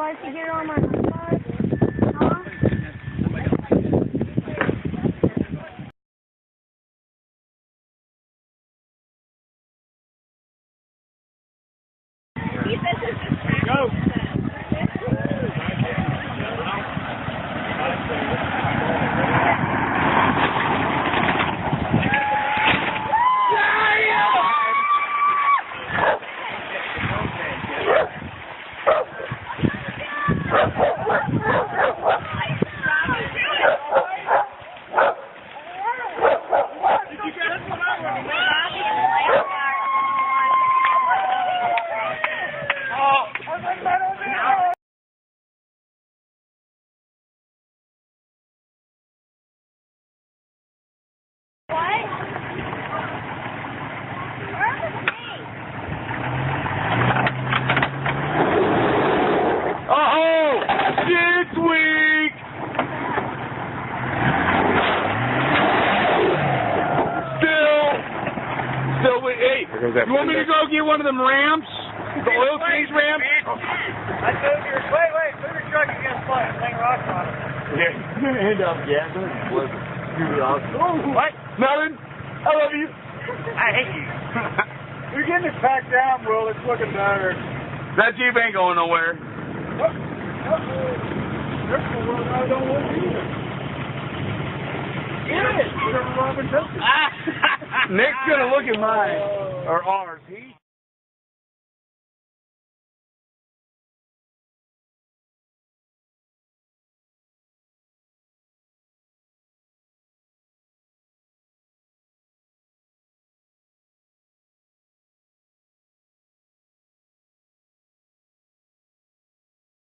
like to hear all my remarks? Huh? Go! You want me to go get one of them ramps? The oil change ramps? I told you, wait, move your truck against flat, hang rocks on it. Yeah, you're gonna end up gassing. What? Nothing. I love you. I hate you. You're getting it packed down, Will. It's looking better. That Jeep ain't going nowhere. I don't want it either. Get it. Nick's gonna look at mine. Or ours.